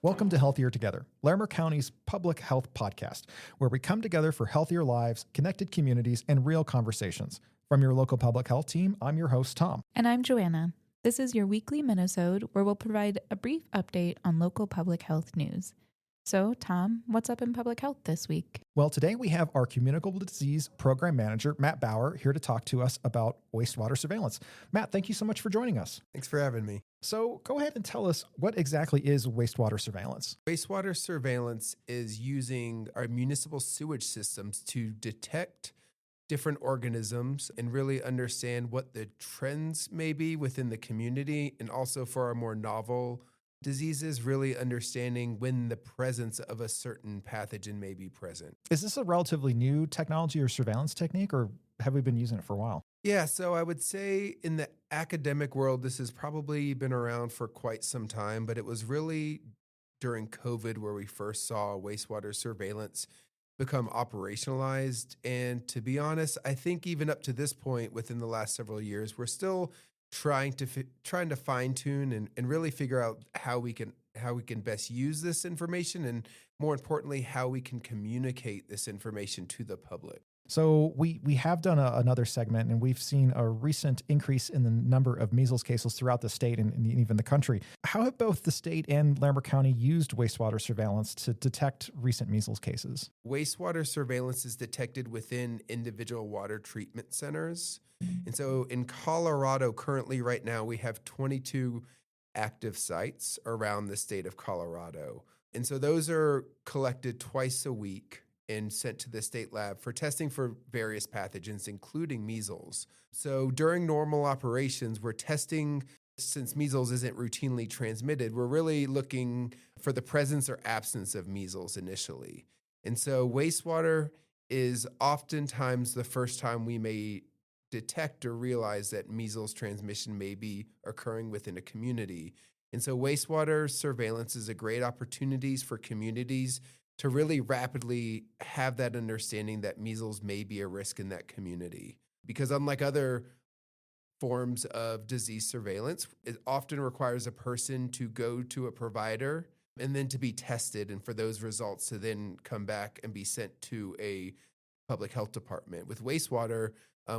Welcome to Healthier Together, Larimer County's public health podcast, where we come together for healthier lives, connected communities, and real conversations. From your local public health team, I'm your host, Tom. And I'm Joanna. This is your weekly minisode where we'll provide a brief update on local public health news. So, Tom, what's up in public health this week? Well, today we have our Communicable Disease Program Manager, Matt Bauer, here to talk to us about wastewater surveillance. Matt, thank you so much for joining us. Thanks for having me. So go ahead and tell us, what exactly is wastewater surveillance? Wastewater surveillance is using our municipal sewage systems to detect different organisms and really understand what the trends may be within the community, and also for our more novel diseases, really understanding when the presence of a certain pathogen may be present. Is this a relatively new technology or surveillance technique, or have we been using it for a while? Yeah, so I would say in the academic world, this has probably been around for quite some time, but it was really during COVID where we first saw wastewater surveillance become operationalized. And to be honest, I think even up to this point within the last several years, we're still trying to fine tune and really figure out how we can best use this information, and more importantly, how we can communicate this information to the public. So we have done another segment, and we've seen a recent increase in the number of measles cases throughout the state and even the country. How have both the state and Larimer County used wastewater surveillance to detect recent measles cases? Wastewater surveillance is detected within individual water treatment centers. And so in Colorado, currently right now, we have 22 active sites around the state of Colorado. And so those are collected twice a week and sent to the state lab for testing for various pathogens, including measles. So during normal operations, we're testing, since measles isn't routinely transmitted, we're really looking for the presence or absence of measles initially. And so wastewater is oftentimes the first time we may detect or realize that measles transmission may be occurring within a community. And so wastewater surveillance is a great opportunity for communities to really rapidly have that understanding that measles may be a risk in that community. Because unlike other forms of disease surveillance, it often requires a person to go to a provider and then to be tested, and for those results to then come back and be sent to a public health department. With wastewater,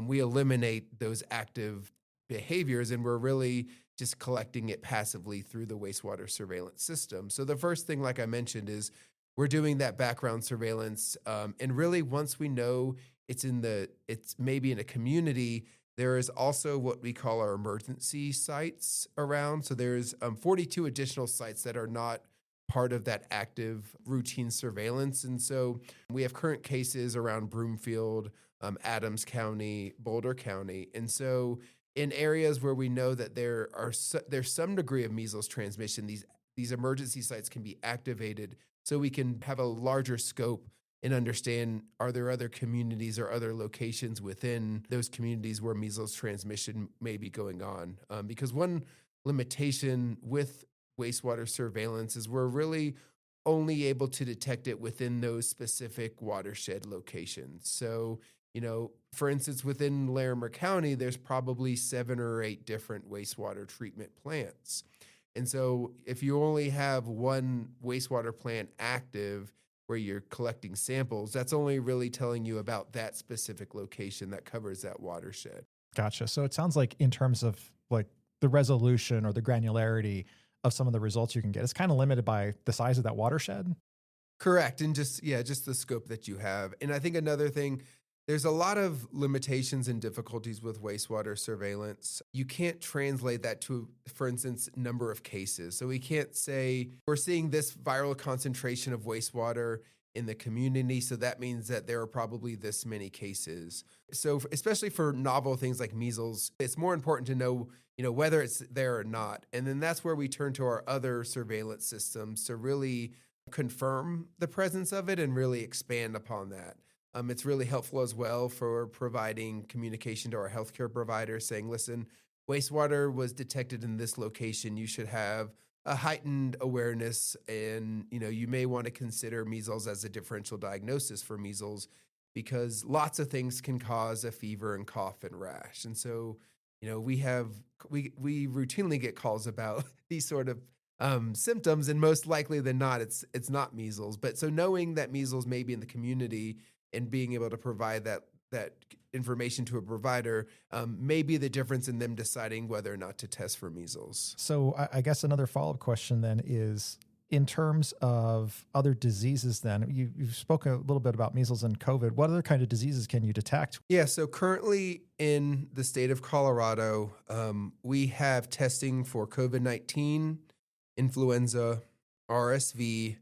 we eliminate those active behaviors, and we're really just collecting it passively through the wastewater surveillance system. So the first thing, like I mentioned, is we're doing that background surveillance, and really once we know it's maybe in a community, there is also what we call our emergency sites around. So there's 42 additional sites that are not part of that active routine surveillance. And so we have current cases around Broomfield, Adams County, Boulder County. And so in areas where we know that there's some degree of measles transmission, these emergency sites can be activated so we can have a larger scope and understand, are there other communities or other locations within those communities where measles transmission may be going on? Because one limitation with wastewater surveillance is we're really only able to detect it within those specific watershed locations. So, for instance, within Larimer County, there's probably 7 or 8 different wastewater treatment plants. And so if you only have one wastewater plant active where you're collecting samples, that's only really telling you about that specific location that covers that watershed. Gotcha. So it sounds like in terms of like the resolution or the granularity of some of the results you can get, it's kind of limited by the size of that watershed. Correct. And just the scope that you have. And I think another thing, there's a lot of limitations and difficulties with wastewater surveillance. You can't translate that to, for instance, number of cases. So we can't say we're seeing this viral concentration of wastewater in the community, so that means that there are probably this many cases. So especially for novel things like measles, it's more important to know, whether it's there or not. And then that's where we turn to our other surveillance systems to really confirm the presence of it and really expand upon that. It's really helpful as well for providing communication to our healthcare providers saying, listen, wastewater was detected in this location. You should have a heightened awareness, and you may want to consider measles as a differential diagnosis for measles, because lots of things can cause a fever and cough and rash. And so, we routinely get calls about these sort of symptoms, and most likely than not, it's not measles. But so knowing that measles may be in the community and being able to provide that information to a provider may be the difference in them deciding whether or not to test for measles. So I guess another follow-up question then is, in terms of other diseases, then you spoke a little bit about measles and COVID. What other kind of diseases can you detect? Yeah, so currently in the state of Colorado, we have testing for COVID-19, influenza, RSV,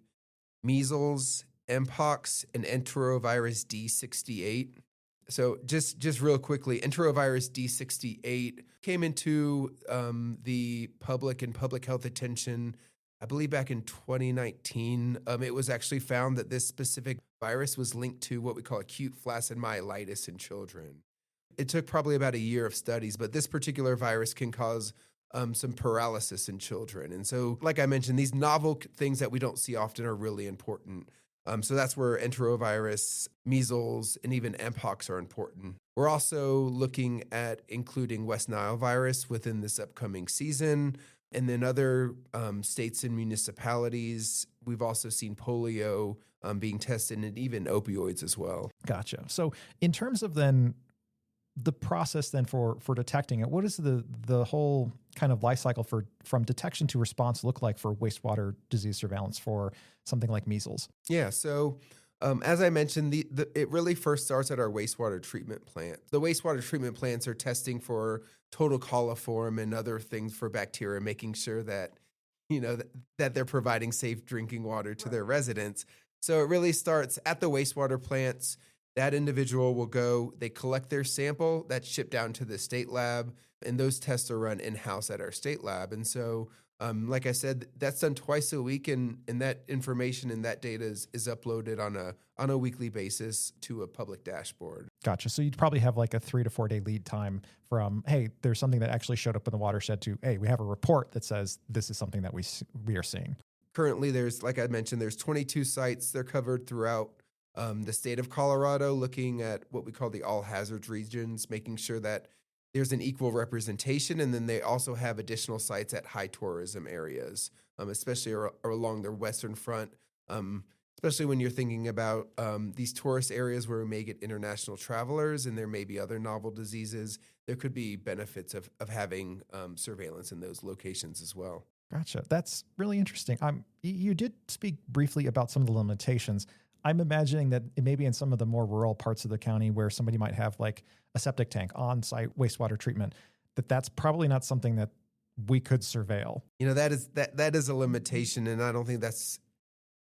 measles, mpox, and enterovirus D68. So just real quickly, enterovirus D68 came into the public and public health attention, I believe, back in 2019. It was actually found that this specific virus was linked to what we call acute flaccid myelitis in children. It took probably about a year of studies, but this particular virus can cause some paralysis in children. And so, like I mentioned, these novel things that we don't see often are really important. So that's where enterovirus, measles, and even mpox are important. We're also looking at including West Nile virus within this upcoming season. And then other states and municipalities, we've also seen polio being tested, and even opioids as well. Gotcha. So in terms of then the process then for detecting it, what is the whole kind of life cycle from detection to response look like for wastewater disease surveillance for something like measles? Yeah, so as I mentioned, it really first starts at our wastewater treatment plant. The wastewater treatment plants are testing for total coliform and other things for bacteria, making sure that that they're providing safe drinking water to their residents. So it really starts at the wastewater plants. That individual will go, they collect their sample, that's shipped down to the state lab, and those tests are run in-house at our state lab. And so, like I said, that's done twice a week, and that information and that data is uploaded on a weekly basis to a public dashboard. Gotcha. So you'd probably have like a 3 to 4 day lead time from, hey, there's something that actually showed up in the watershed, to, hey, we have a report that says this is something that we are seeing. Currently, like I mentioned, there's 22 sites. They're covered throughout the state of Colorado, looking at what we call the all hazards regions, making sure that there's an equal representation. And then they also have additional sites at high tourism areas, especially along their western front, especially when you're thinking about these tourist areas where we may get international travelers and there may be other novel diseases. There could be benefits of having surveillance in those locations as well. Gotcha. That's really interesting. You did speak briefly about some of the limitations. I'm imagining that it may be in some of the more rural parts of the county where somebody might have like a septic tank, on-site wastewater treatment, that's probably not something that we could surveil. That is a limitation, and I don't think that's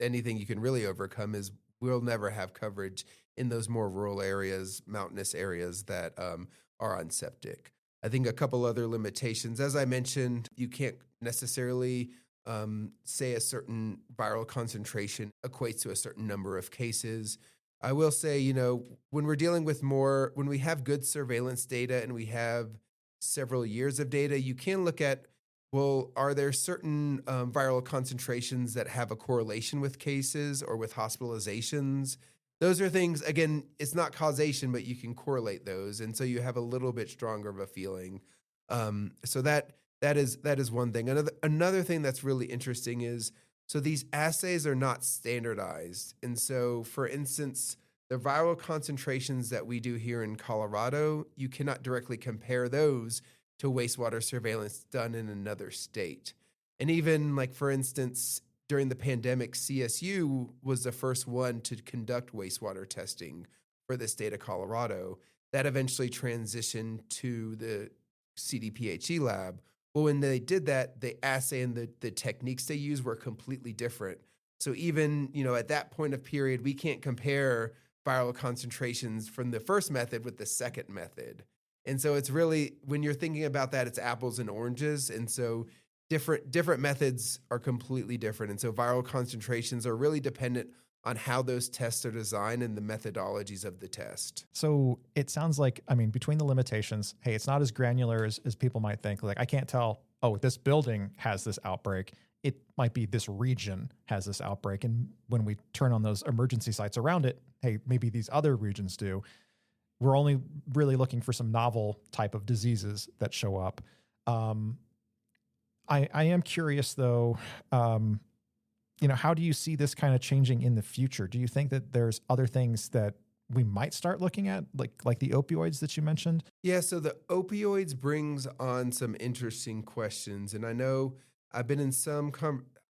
anything you can really overcome. Is we'll never have coverage in those more rural areas, mountainous areas that are on septic. I think a couple other limitations, as I mentioned, you can't necessarily say a certain viral concentration equates to a certain number of cases. I will say, when we're dealing with when we have good surveillance data and we have several years of data, you can look at, well, are there certain viral concentrations that have a correlation with cases or with hospitalizations? Those are things, again, it's not causation, but you can correlate those. And so you have a little bit stronger of a feeling. So that is one thing. Another thing that's really interesting is, so these assays are not standardized. And so, for instance, the viral concentrations that we do here in Colorado, you cannot directly compare those to wastewater surveillance done in another state. And even, like, for instance, during the pandemic, CSU was the first one to conduct wastewater testing for the state of Colorado. That eventually transitioned to the CDPHE lab. Well, when they did that, the assay and the techniques they used were completely different. So even, at that point of period, we can't compare viral concentrations from the first method with the second method. And so it's really, when you're thinking about that, it's apples and oranges. And so different methods are completely different. And so viral concentrations are really dependent on how those tests are designed and the methodologies of the test. So it sounds like, between the limitations, hey, it's not as granular as people might think. Like, I can't tell, oh, this building has this outbreak. It might be this region has this outbreak. And when we turn on those emergency sites around it, hey, maybe these other regions do. We're only really looking for some novel type of diseases that show up. I am curious though, how do you see this kind of changing in the future? Do you think that there's other things that we might start looking at, like the opioids that you mentioned? Yeah, so the opioids brings on some interesting questions, and I know I've been in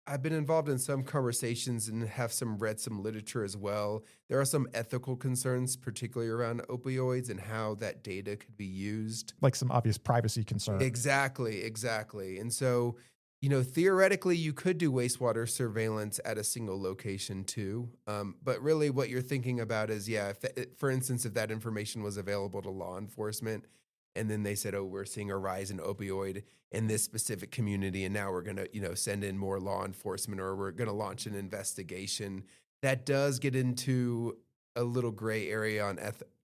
I've been involved in some conversations and have read some literature as well. There are some ethical concerns, particularly around opioids and how that data could be used. Like some obvious privacy concern. Exactly, exactly. And so, theoretically, you could do wastewater surveillance at a single location too. But really, what you're thinking about is, yeah, for instance, if that information was available to law enforcement, and then they said, "Oh, we're seeing a rise in opioid in this specific community, and now we're going to, send in more law enforcement, or we're going to launch an investigation." That does get into a little gray area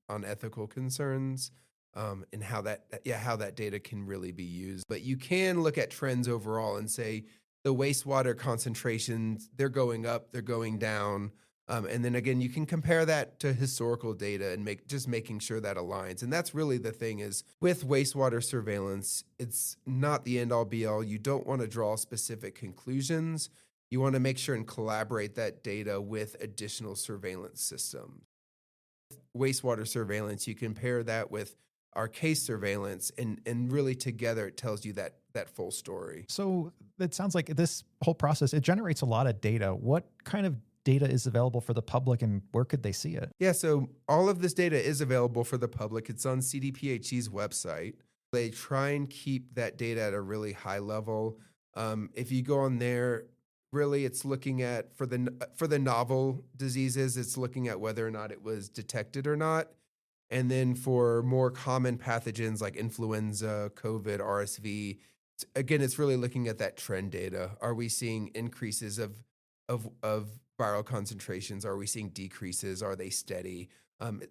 on ethical concerns, and how that data can really be used. But you can look at trends overall and say the wastewater concentrations, they're going up, they're going down. And then again, you can compare that to historical data and making sure that aligns. And that's really the thing is with wastewater surveillance, it's not the end all be all. You don't want to draw specific conclusions. You want to make sure and collaborate that data with additional surveillance systems. Wastewater surveillance, you compare that with our case surveillance, and really together it tells you that full story. So it sounds like this whole process, it generates a lot of data. What kind of data is available for the public, and where could they see it? Yeah, so all of this data is available for the public. It's on CDPHE's website. They try and keep that data at a really high level. If you go on there, really it's looking at for the novel diseases, it's looking at whether or not it was detected or not. And then for more common pathogens like influenza, COVID, RSV, again, it's really looking at that trend data. Are we seeing increases of viral concentrations? Are we seeing decreases? Are they steady?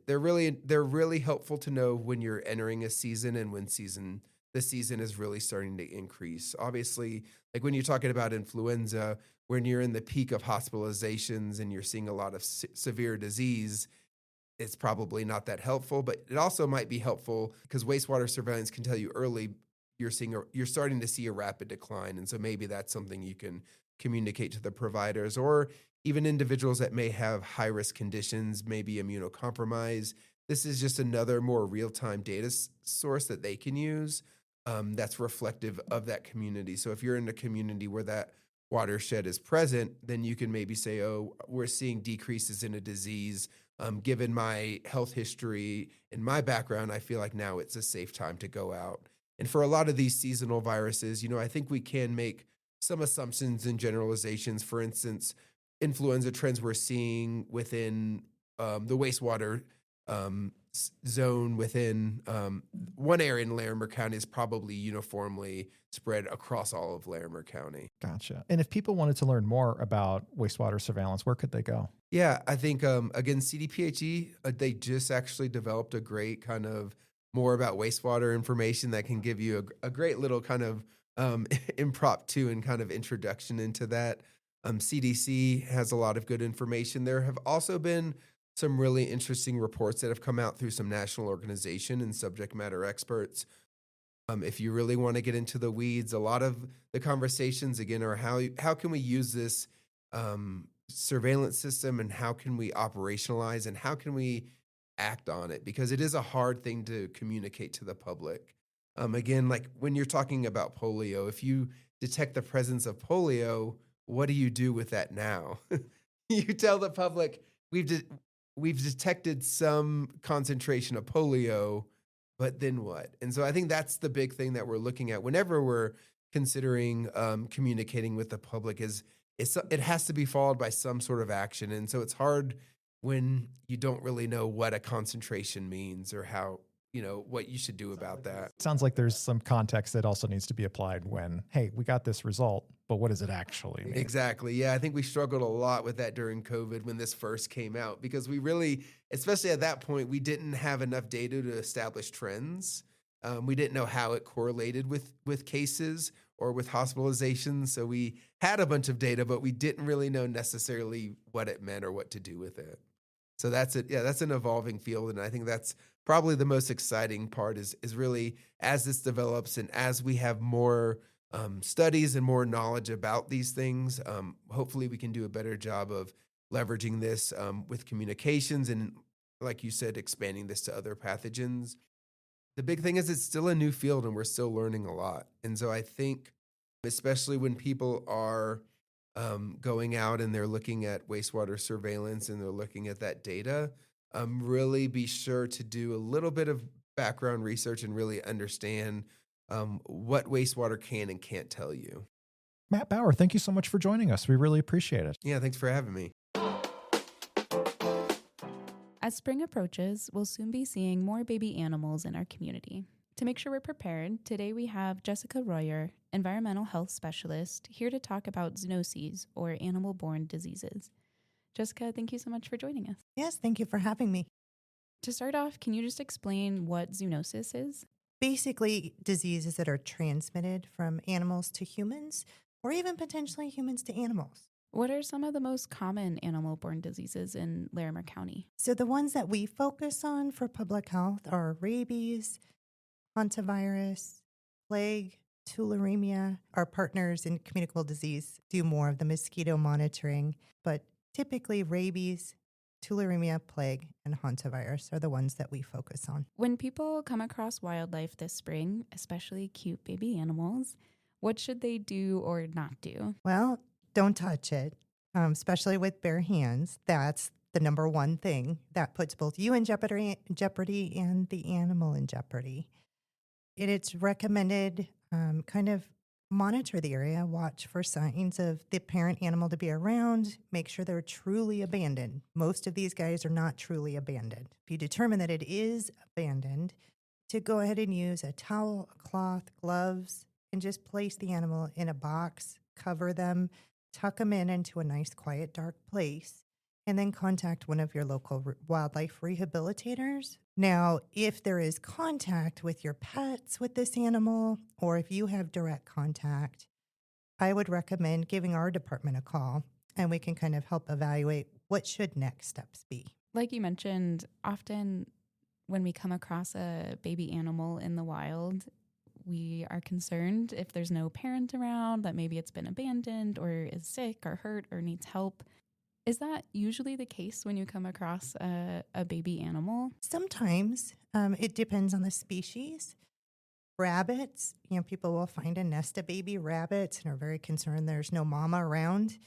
They're really helpful to know when you're entering a season and when the season is really starting to increase. Obviously, like when you're talking about influenza, when you're in the peak of hospitalizations and you're seeing a lot of severe disease, it's probably not that helpful, but it also might be helpful because wastewater surveillance can tell you early you're starting to see a rapid decline. And so maybe that's something you can communicate to the providers or even individuals that may have high risk conditions, maybe immunocompromised. This is just another more real-time data source that they can use, that's reflective of that community. So if you're in a community where that watershed is present, then you can maybe say, oh, we're seeing decreases in a disease. Given my health history and my background, I feel like now it's a safe time to go out. And for a lot of these seasonal viruses, I think we can make some assumptions and generalizations. For instance, influenza trends we're seeing within the wastewater zone within one area in Larimer County is probably uniformly spread across all of Larimer County. Gotcha. And if people wanted to learn more about wastewater surveillance, where could they go? Yeah, I think, again, CDPHE, they just actually developed a great kind of more about wastewater information that can give you a great little kind of impromptu and kind of introduction into that. CDC has a lot of good information. There have also been some really interesting reports that have come out through some national organization and subject matter experts. If you really want to get into the weeds, a lot of the conversations, again, are how can we use this surveillance system and how can we operationalize and how can we act on it? Because it is a hard thing to communicate to the public. Again, like when you're talking about polio, if you detect the presence of polio, what do you do with that now? You tell the public, we've detected some concentration of polio, but then what? And so I think that's the big thing that we're looking at whenever we're considering communicating with the public is it has to be followed by some sort of action. And so it's hard when you don't really know what a concentration means or how, what you should do about that. Sounds like there's some context that also needs to be applied when, hey, we got this result, but what does it actually mean? Exactly. Yeah, I think we struggled a lot with that during COVID when this first came out because we really, especially at that point, we didn't have enough data to establish trends. We didn't know how it correlated with cases or with hospitalizations. So we had a bunch of data, but we didn't really know necessarily what it meant or what to do with it. So that's it. Yeah, that's an evolving field. And I think that's probably the most exciting part is really as this develops and as we have more studies and more knowledge about these things. Hopefully, we can do a better job of leveraging this with communications and, like you said, expanding this to other pathogens. The big thing is it's still a new field and we're still learning a lot. And so I think, especially when people are going out and they're looking at wastewater surveillance and they're looking at that data, really be sure to do a little bit of background research and really understand what wastewater can and can't tell you. Matt Bauer, thank you so much for joining us. We really appreciate it. Yeah, thanks for having me. As spring approaches, we'll soon be seeing more baby animals in our community. To make sure we're prepared, today we have Jessica Royer, environmental health specialist, here to talk about zoonoses, or animal-borne diseases. Jessica, thank you so much for joining us. Yes, thank you for having me. To start off, can you just explain what zoonosis is? Basically, diseases that are transmitted from animals to humans, or even potentially humans to animals. What are some of the most common animal-borne diseases in Larimer County? So the ones that we focus on for public health are rabies, hantavirus, plague, tularemia. Our partners in communicable disease do more of the mosquito monitoring, but typically rabies, tularemia, plague, and hantavirus are the ones that we focus on. When people come across wildlife this spring, especially cute baby animals, what should they do or not do? Well, don't touch it, especially with bare hands. That's the number one thing. That puts both you in jeopardy and the animal in jeopardy. It's recommended kind of monitor the area, watch for signs of the parent animal to be around, make sure they're truly abandoned. Most of these guys are not truly abandoned. If you determine that it is abandoned, to go ahead and use a towel, a cloth, gloves, and just place the animal in a box, cover them, tuck them into a nice, quiet, dark place, and then contact one of your local wildlife rehabilitators. Now, if there is contact with your pets with this animal, or if you have direct contact, I would recommend giving our department a call, and we can kind of help evaluate what should next steps be. Like you mentioned, often when we come across a baby animal in the wild, we are concerned if there's no parent around, that maybe it's been abandoned or is sick or hurt or needs help. Is that usually the case when you come across a baby animal? Sometimes it depends on the species. Rabbits, people will find a nest of baby rabbits and are very concerned there's no mama around.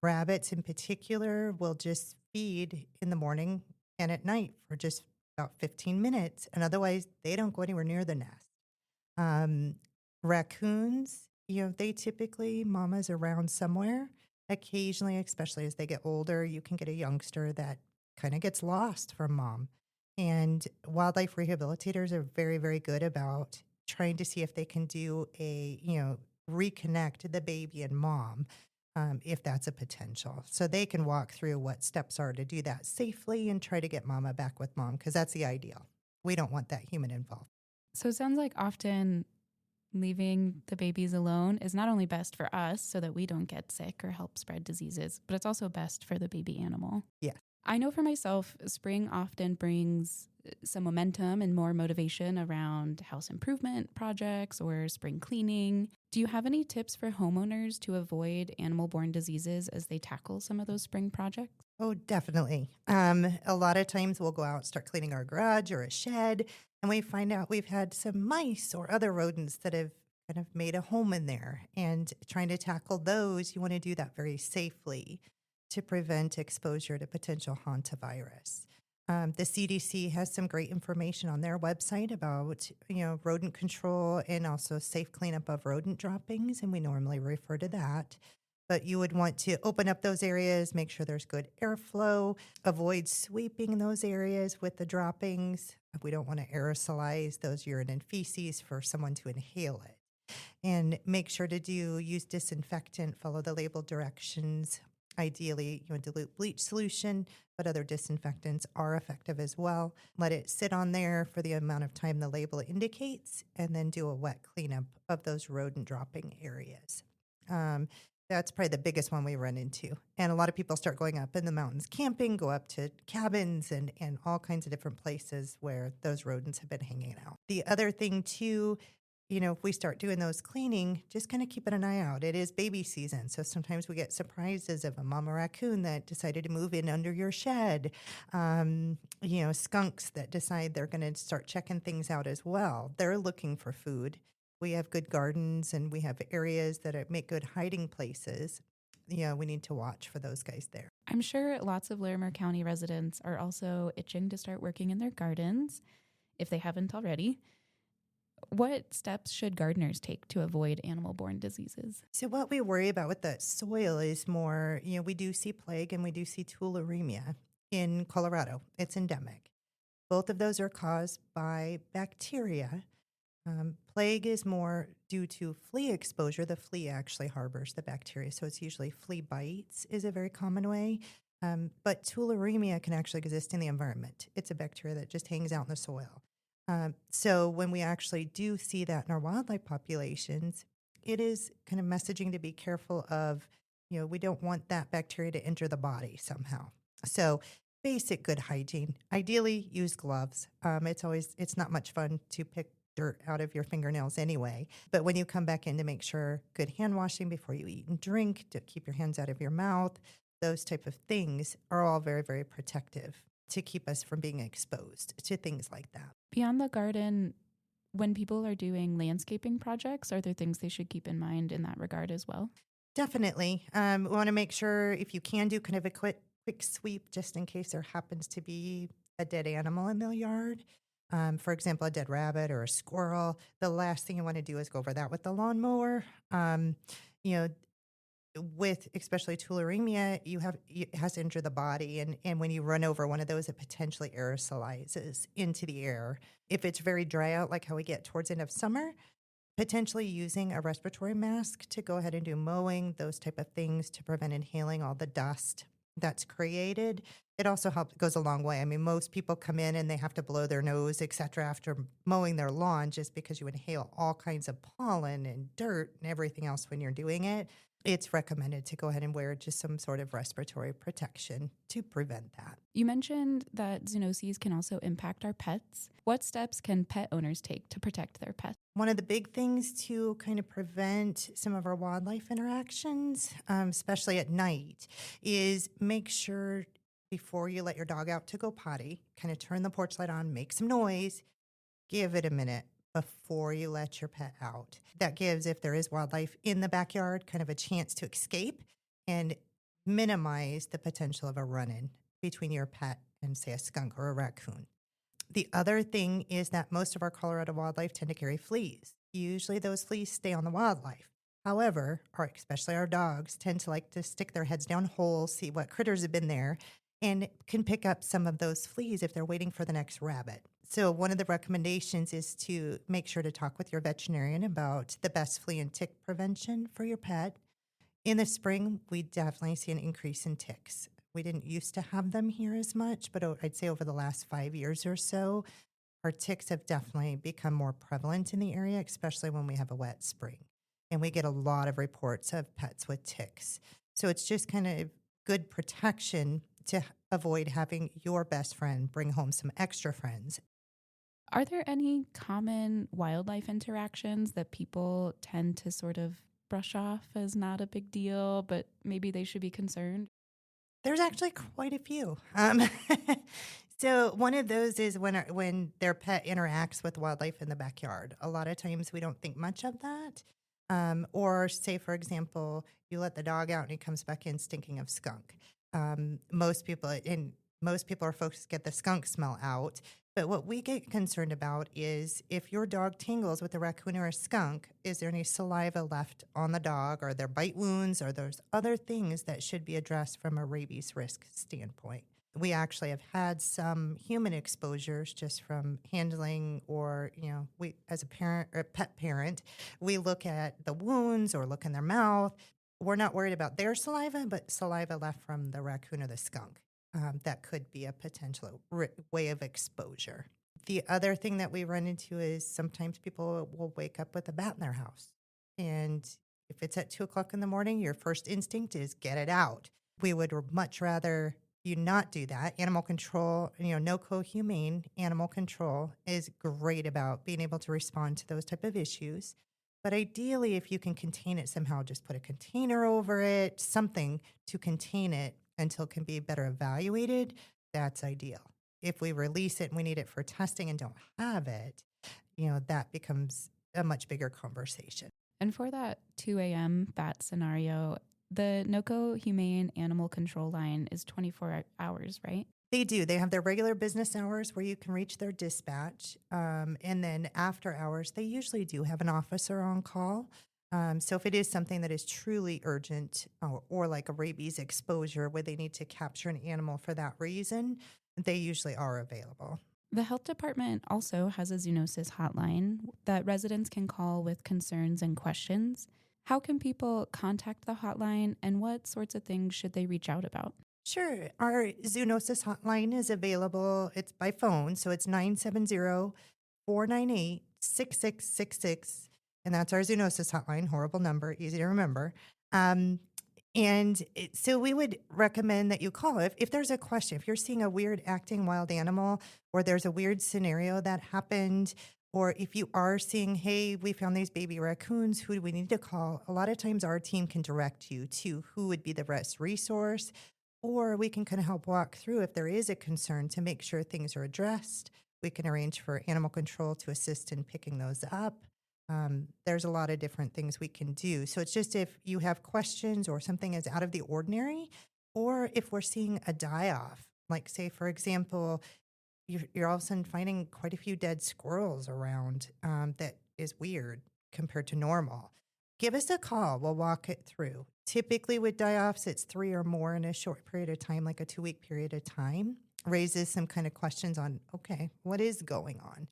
Rabbits in particular will just feed in the morning and at night for just about 15 minutes, and otherwise they don't go anywhere near the nest. Raccoons, they typically, mama's around somewhere. Occasionally, especially as they get older, you can get a youngster that kind of gets lost from mom. And wildlife rehabilitators are very, very good about trying to see if they can do reconnect the baby and mom, if that's a potential. So they can walk through what steps are to do that safely and try to get mama back with mom, because that's the ideal. We don't want that human involved. So it sounds like often leaving the babies alone is not only best for us so that we don't get sick or help spread diseases, but it's also best for the baby animal. Yeah. I know for myself, spring often brings some momentum and more motivation around house improvement projects or spring cleaning. Do you have any tips for homeowners to avoid animal-borne diseases as they tackle some of those spring projects? Oh, definitely. A lot of times we'll go out and start cleaning our garage or a shed, and we find out we've had some mice or other rodents that have kind of made a home in there. And trying to tackle those, you want to do that very safely to prevent exposure to potential hantavirus. The CDC has some great information on their website about, rodent control and also safe cleanup of rodent droppings, and we normally refer to that. But you would want to open up those areas, make sure there's good airflow, avoid sweeping those areas with the droppings. We don't want to aerosolize those urine and feces for someone to inhale it. And make sure to use disinfectant, follow the label directions. Ideally, dilute bleach solution, but other disinfectants are effective as well. Let it sit on there for the amount of time the label indicates, and then do a wet cleanup of those rodent dropping areas. That's probably the biggest one we run into. And a lot of people start going up in the mountains camping, go up to cabins and all kinds of different places where those rodents have been hanging out. The other thing, too, if we start doing those cleaning, just kind of keeping an eye out. It is baby season, so sometimes we get surprises of a mama raccoon that decided to move in under your shed. Skunks that decide they're going to start checking things out as well. They're looking for food. We have good gardens and we have areas that make good hiding places. We need to watch for those guys there. I'm sure lots of Larimer County residents are also itching to start working in their gardens, if they haven't already. What steps should gardeners take to avoid animal-borne diseases? So what we worry about with the soil is more, we do see plague and we do see tularemia in Colorado. It's endemic. Both of those are caused by bacteria. Plague is more due to flea exposure. The flea actually harbors the bacteria, so it's usually flea bites is a very common way. But tularemia can actually exist in the environment. It's a bacteria that just hangs out in the soil. So when we actually do see that in our wildlife populations, it is kind of messaging to be careful of, we don't want that bacteria to enter the body somehow. So basic good hygiene. Ideally, use gloves. It's not much fun to pick dirt out of your fingernails anyway. But when you come back in, to make sure good hand washing before you eat and drink, to keep your hands out of your mouth, those type of things are all very, very protective to keep us from being exposed to things like that. Beyond the garden, when people are doing landscaping projects, are there things they should keep in mind in that regard as well? Definitely. We want to make sure, if you can, do kind of a quick sweep just in case there happens to be a dead animal in the yard. For example, a dead rabbit or a squirrel. The last thing you want to do is go over that with the lawnmower. With especially tularemia, it has to enter the body, and when you run over one of those, it potentially aerosolizes into the air. If it's very dry out, like how we get towards the end of summer, potentially using a respiratory mask to go ahead and do mowing, those type of things to prevent inhaling all the dust that's created. It also goes a long way. I mean, most people come in and they have to blow their nose, et cetera, after mowing their lawn, just because you inhale all kinds of pollen and dirt and everything else when you're doing it. It's recommended to go ahead and wear just some sort of respiratory protection to prevent that. You mentioned that zoonoses can also impact our pets. What steps can pet owners take to protect their pets? One of the big things to kind of prevent some of our wildlife interactions, especially at night, is make sure before you let your dog out to go potty, kind of turn the porch light on, make some noise, give it a minute before you let your pet out. That gives, if there is wildlife in the backyard, kind of a chance to escape and minimize the potential of a run-in between your pet and, say, a skunk or a raccoon. The other thing is that most of our Colorado wildlife tend to carry fleas. Usually those fleas stay on the wildlife. However, especially our dogs tend to like to stick their heads down holes, see what critters have been there, and can pick up some of those fleas if they're waiting for the next rabbit. So one of the recommendations is to make sure to talk with your veterinarian about the best flea and tick prevention for your pet. In the spring, we definitely see an increase in ticks. We didn't used to have them here as much, but I'd say over the last 5 years or so, our ticks have definitely become more prevalent in the area, especially when we have a wet spring. And we get a lot of reports of pets with ticks. So it's just kind of good protection to avoid having your best friend bring home some extra friends. Are there any common wildlife interactions that people tend to sort of brush off as not a big deal, but maybe they should be concerned? There's actually quite a few. So one of those is when their pet interacts with wildlife in the backyard. A lot of times we don't think much of that. Or say, for example, you let the dog out and he comes back in stinking of skunk. Most people are folks get the skunk smell out. But what we get concerned about is if your dog tangles with a raccoon or a skunk, is there any saliva left on the dog? Are there bite wounds? Are there other things that should be addressed from a rabies risk standpoint? We actually have had some human exposures just from handling, or, we as a parent or a pet parent, we look at the wounds or look in their mouth. We're not worried about their saliva, but saliva left from the raccoon or the skunk. That could be a potential way of exposure. The other thing that we run into is sometimes people will wake up with a bat in their house. And if it's at 2:00 in the morning, your first instinct is get it out. We would much rather you not do that, animal control, NOCO Humane Animal Control is great about being able to respond to those type of issues. But ideally, if you can contain it somehow, just put a container over it, something to contain it until it can be better evaluated, that's ideal. If we release it and we need it for testing and don't have it, that becomes a much bigger conversation. And for that 2 a.m. bat scenario, the NOCO Humane Animal Control line is 24 hours, right? They do. They have their regular business hours where you can reach their dispatch. And then after hours, they usually do have an officer on call. So if it is something that is truly urgent or like a rabies exposure where they need to capture an animal for that reason, they usually are available. The health department also has a Zoonoses hotline that residents can call with concerns and questions. How can people contact the hotline, and what sorts of things should they reach out about? Sure. Our Zoonoses hotline is available. It's by phone, so it's 970-498-6666, and that's our Zoonoses hotline. Horrible number, easy to remember. So we would recommend that you call if there's a question, if you're seeing a weird acting wild animal or there's a weird scenario that happened, or if you are seeing, hey, we found these baby raccoons, who do we need to call? A lot of times our team can direct you to who would be the best resource, or we can kind of help walk through if there is a concern to make sure things are addressed. We can arrange for animal control to assist in picking those up. There's a lot of different things we can do. So it's just if you have questions or something is out of the ordinary, or if we're seeing a die-off, like say, for example, you're all of a sudden finding quite a few dead squirrels around that is weird compared to normal. Give us a call. We'll walk it through. Typically with die-offs, it's 3 or more in a short period of time, like a 2-week period of time. Raises some kind of questions on, okay, what is going on?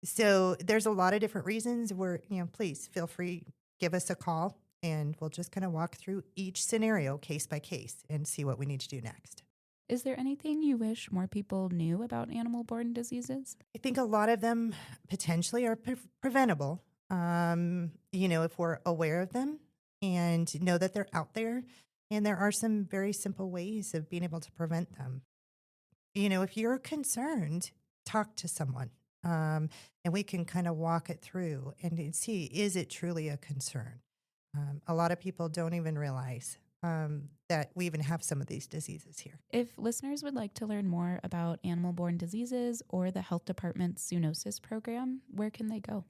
So there's a lot of different reasons where, please feel free, give us a call, and we'll just kind of walk through each scenario case by case and see what we need to do next. Is there anything you wish more people knew about animal-borne diseases? I think a lot of them potentially are preventable, if we're aware of them and know that they're out there. And there are some very simple ways of being able to prevent them. If you're concerned, talk to someone. And we can kind of walk it through and see, is it truly a concern? A lot of people don't even realize that we even have some of these diseases here. If listeners would like to learn more about animal-borne diseases or the health department's Zoonoses program, where can they go?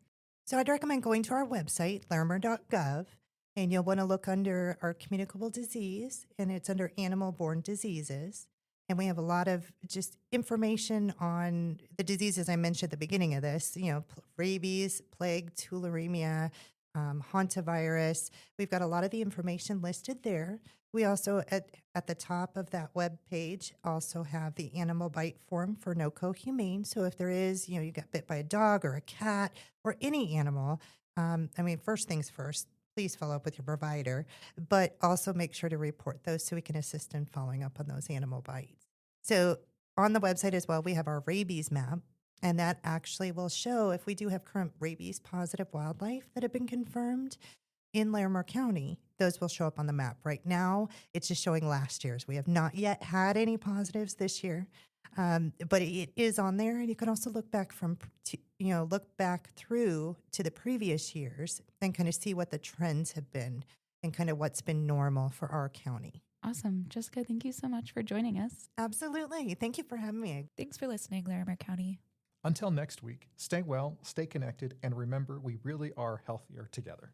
So I'd recommend going to our website, larimer.gov, and you'll want to look under our communicable disease, and it's under animal-borne diseases. And we have a lot of just information on the diseases I mentioned at the beginning of this, rabies, plague, tularemia, hantavirus. We've got a lot of the information listed there. We also, at the top of that web page, also have the animal bite form for NOCO Humane. So if there is, you got bit by a dog or a cat or any animal, first things first, please follow up with your provider, but also make sure to report those so we can assist in following up on those animal bites. So on the website as well, we have our rabies map, and that actually will show if we do have current rabies positive wildlife that have been confirmed in Larimer County, those will show up on the map. Right now, it's just showing last year's. We have not yet had any positives this year, but it is on there, and you can also look back through to the previous years and kind of see what the trends have been and kind of what's been normal for our county. Awesome. Jessica, thank you so much for joining us. Absolutely. Thank you for having me. Thanks for listening, Larimer County. Until next week, stay well, stay connected, and remember, we really are healthier together.